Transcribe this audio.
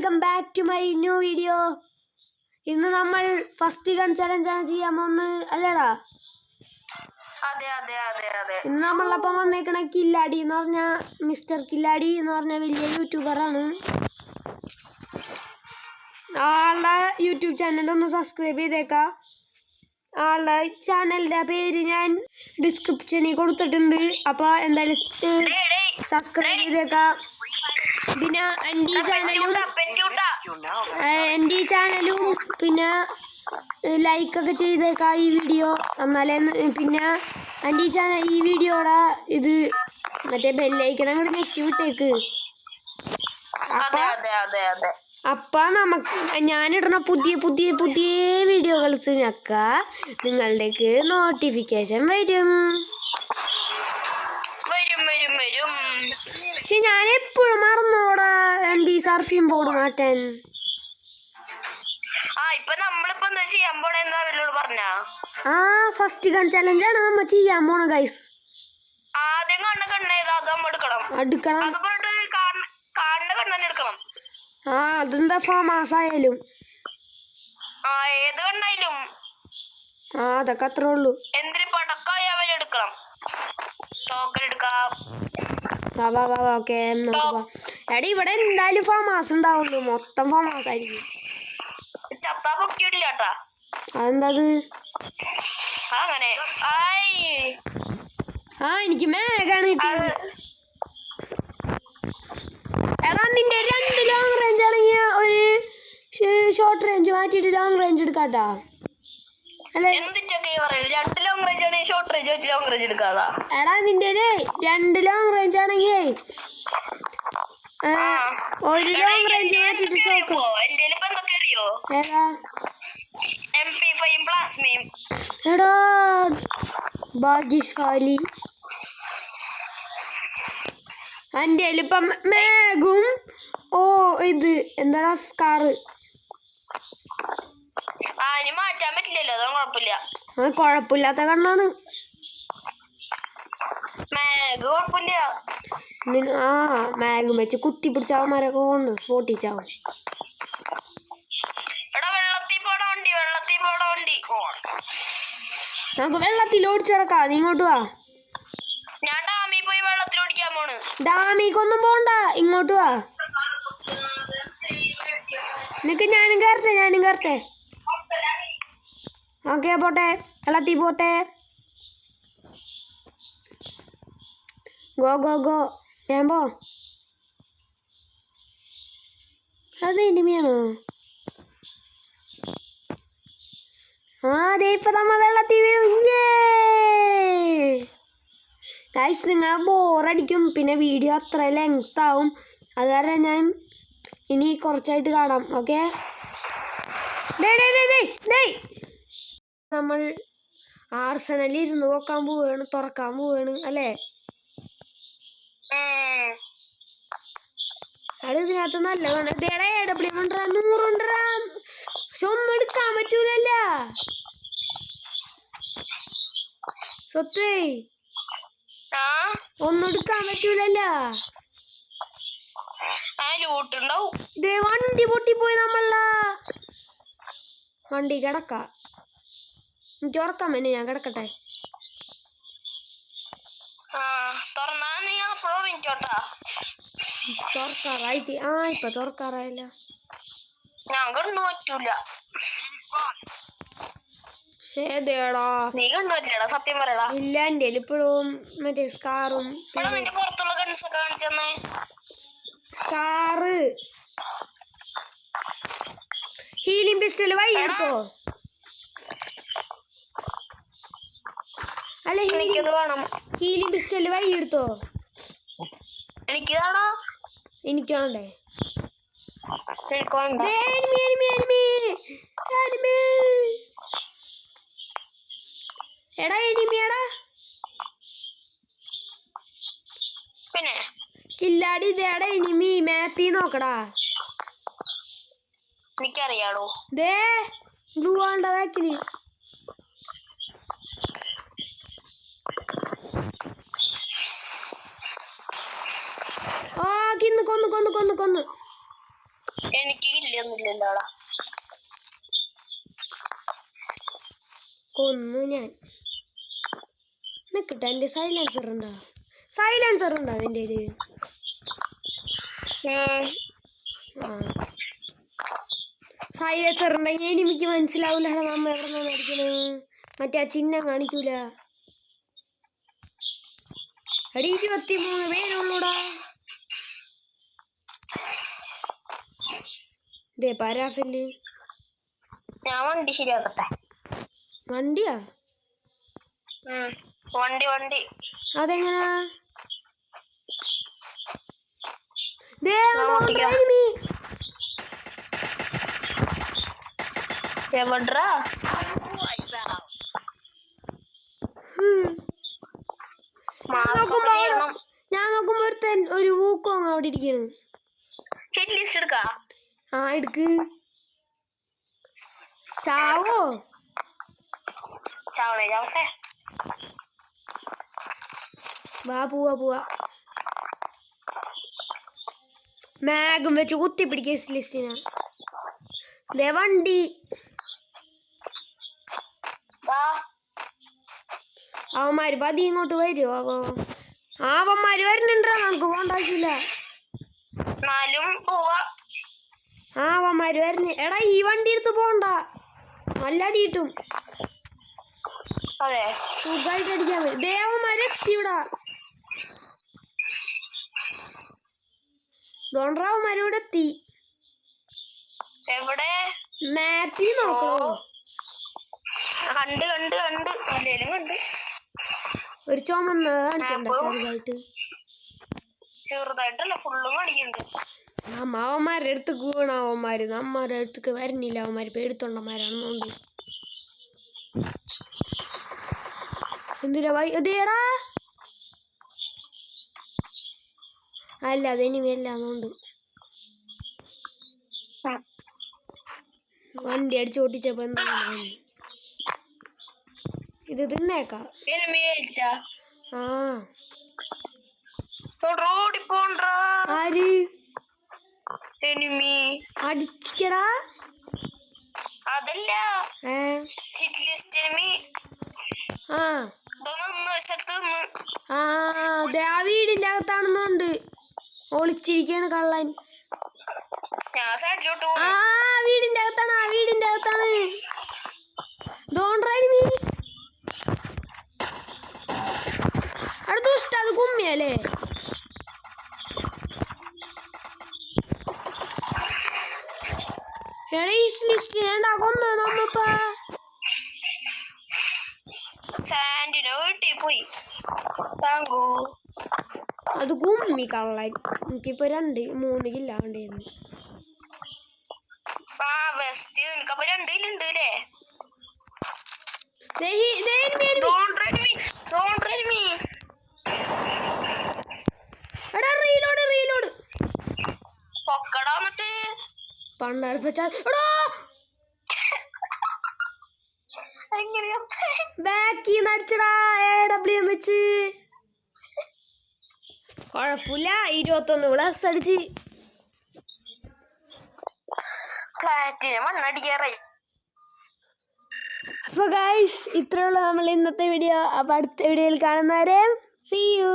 Welcome back to my new video. ഇന്ന് നമ്മൾ first gun ചലഞ്ചാണ് ചെയ്യാൻ പോകുന്നത് അല്ലേടാ? ഇന്ന് നമ്മളപ്പം വന്നേക്കണ കില്ലാടി എന്ന് പറഞ്ഞ മിസ്റ്റർ കില്ലാടി എന്ന് പറഞ്ഞ വലിയ യൂട്യൂബറാണ്. ആളുടെ യൂട്യൂബ് ചാനൽ ഒന്ന് സബ്സ്ക്രൈബ് ചെയ്തേക്കാം. ആളുടെ ചാനലിന്റെ പേര് ഞാൻ ഡിസ്ക്രിപ്ഷനിൽ കൊടുത്തിട്ടുണ്ട്. അപ്പോൾ എന്തായാലും സബ്സ്ക്രൈബ് ചെയ്തേക്കാം. പിന്നെ എൻ്റെ ഈ ചാനലും പിന്നെ ലൈക്കൊക്കെ ചെയ്തേക്കാം ഈ വീഡിയോ. എന്നാലേ പിന്നെ എൻ്റെ ഈ വീഡിയോയുടെ ഇത് മറ്റേ ബെല്ലൈക്കണം കൂടി ഞെക്കി വിട്ടേക്ക്. അപ്പൊ നമുക്ക് ഞാനിടുന്ന പുതിയ പുതിയ പുതിയ വീഡിയോകൾസിനൊക്കെ നിങ്ങളുടേക്ക് നോട്ടിഫിക്കേഷൻ വരും. പക്ഷെ ഞാൻ എപ്പോഴും മറന്നോടാ എൻ്റെ സർഫിംഗ് ബോർഡ് മാറ്റാൻ. ഫസ്റ്റ് ഗൺ ചലഞ്ചാണ് നമ്മ ചെയ്യാൻ പോണ ഗൈസ്. എടുക്കണം. അതെന്താ ഫാമാസ് ആയാലും അതൊക്കെ അത്രേ ഉള്ളു. ഓക്കെ എടി ഇവിടെ എന്തായാലും ഫാമാസ് ഉണ്ടാവുള്ളൂ. മൊത്തം ഫാമാസ് ആയിരിക്കും. അതെന്താ എനിക്ക് മേഘാണ് കിട്ടിയത്. എടാ നിന്റെ 2 ലോങ് റേഞ്ച് ആണെങ്കിൽ ഒരു ഷോർട്ട് റേഞ്ച് മാറ്റിട്ട് ലോങ് റേഞ്ച് എടുക്കാട്ടാ. എടാ നിന്റെ 2 ലോങ് റേഞ്ച് ആണെങ്കിൽ ഒരു ലോങ് റേഞ്ച് മാറ്റിട്ട് എടാ ഭാഗ്യശാലി. എൻ്റെ ഇപ്പം മേഘും ഇത് എന്താ സ്കാറ് മാറ്റാൻ പറ്റില്ലല്ലോ. കുഴപ്പമില്ലാത്ത കണ്ണാണ്. മാഗും വെച്ച് കുത്തി പിടിച്ചവന്മാരൊക്കെ കൊണ്ട് ഓട്ടിച്ചാവും. നമുക്ക് വെള്ളത്തിൽ ഓടിച്ചടക്കാം. നീ ഇങ്ങോട്ട് വാ. ഡാമിക്കൊന്നും പോണ്ട, ഇങ്ങോട്ട് വാ. നിനക്ക് ഞാനും കയറട്ടെ. ഓക്കെ പോട്ടെ, വെള്ളത്തിൽ പോട്ടെ. ഗോ വേമ്പോ. അത് എനിമിയാണോ? അതെ ഇപ്പൊ നമ്മ വെള്ളത്തിൽ വീഴും. ഗൈസ് നിങ്ങൾ ബോറടിക്കും, പിന്നെ വീഡിയോ അത്ര ലെങ്ത് ആവും. അത് കാരണം ഞാൻ ഇനി കുറച്ചായിട്ട് കാണാം. ഓക്കെ നമ്മൾ ആർസനലിൽ ഇരുന്ന് തുറക്കാൻ പോവാണ് അല്ലേ? ഇതിനകത്ത് നല്ല പക്ഷെ ഒന്നും എടുക്കാൻ പറ്റൂലല്ല. സ്വത്തേ ഒന്നും എടുക്കാൻ പറ്റൂലല്ല. വണ്ടി പൊട്ടിപ്പോയി. നമ്മള വണ്ടി കിടക്ക. എനിക്ക് ഉറക്കാൻ വേണ്ടി ഞാൻ കിടക്കട്ടെ. തുറക്കാറായിട്ട് ഇപ്പൊ തുറക്കാറായല്ല. സത്യം പറയടാ. ഇല്ല എൻ്റെ ഇപ്പോഴും മറ്റേ സ്കാറും സ്കാറ് ഹീലിംഗ് പിസ്റ്റൽ വൈ എടുത്തോ. അല്ല ഹീലിംഗ് പിസ്റ്റൽ വൈ എടുത്തോ. എനിക്കാണ്ടേ എടാ എനിമിയാടാ. പിന്നെ കില്ലാടി ഇതേടാ എനിമി. മാപ്പി നോക്കടാ. എനിക്കറിയാടോ. ബ്ലൂ ആണ്ട ബാക്കില്. കൊന്നു. കില്ലൊന്നുമില്ലല്ലോടാ. കൊന്നു ഞാൻ. നിക്കട്ടെ, എന്റെ സൈലൻസർ ഉണ്ടോ? സൈലൻസർ ഉണ്ടോ അതിൻ്റെ ഒരു? ആ സൈലൻസർ ഉണ്ടെങ്കിൽ എനിക്ക് മനസ്സിലാവൂല നമ്മ എവിടെ നിന്നാണ് അടിക്കണത്. മറ്റേ ആ ചിഹ്നം കാണിക്കൂല. അടി 23 പേരുള്ളൂടാ. ഇതേ പാരാഫില്. ഞാൻ വണ്ടി ശരിയാക്കട്ടെ. വണ്ടിയാ? വണ്ടി അതെങ്ങനാ? എവിടാ? ഞാൻ നോക്കുമ്പോ ഒരു ഊക്കോങ് അവിടെ ഇരിക്കണ്. ഹിറ്റ് ലിസ്റ്റ് എടുക്കാ? ആ എടുക്ക്. ചാവോ? ചാവട്ടെ. വാ പോവാ. മാഗും വെച്ച് കുത്തി പിടിക്കുക ലിസ്റ്റിനാ. വണ്ടി അവന്മാര് പതി ഇങ്ങോട്ട് വരുമോ? അവന്മാര് വരുന്നുണ്ടാ, നമുക്ക് പോണ്ടാക്കില്ല. അവന്മാര് വരുന്നു. എടാ ഈ വണ്ടി എടുത്ത് പോണ്ട, നല്ല അടി കിട്ടും. സുഖമായിട്ട് അടിക്കാൻ പറ്റും. ദേവന്മാര് എത്തിവിടാ. ദോണ്ടറാവന്മാരോട് എത്തി. എവിടെ? മാപ്പിൽ നോക്കോ? കണ്ട് ഒരു ചുമന്ന കാണിക്കണ്ട ചെറുതായിട്ടല്ല, ഫുള്ളും കാണിക്കുന്നുണ്ട്. അവന്മാരുടെ അടുത്തേക്ക് വീണ അവന്മാര് നമ്മരുടെ അടുത്തേക്ക് വരുന്നില്ല. അവന്മാര് പേടിത്തൊണ്ടന്മാരാണെന്നുണ്ട്. എന്തിനാ ഇതേടാ? അല്ല അതെനിമല്ലാന്നുണ്ട്. വണ്ടി അടിച്ച് ഓട്ടിച്ചപ്പോ എന്താ ഇത് തിന്നേക്കാം. ആര് അടിക്കടാ? അതല്ല, ആ വീടിന്റെ അകത്താണെന്നുണ്ട്. ഒളിച്ചിരിക്കാണ് കള്ളൻ. വീടിന്റെ അകത്താണ്. അടുത്ത അത് കുമ്മിയല്ലേ? അത് കുമ്മി കള്ളൻ. എനിക്കിപ്പോ 2-3 കില്ല വേണ്ടിയിരുന്നു. കുഴപ്പമില്ല, 21 പ്ലസ് അടിച്ച് അപ്പൊ ഗൈസ് ഇത്രയുള്ള നമ്മൾ ഇന്നത്തെ വീഡിയോ. അപ്പൊ അടുത്ത വീഡിയോയിൽ കാണുന്നവരെ see you.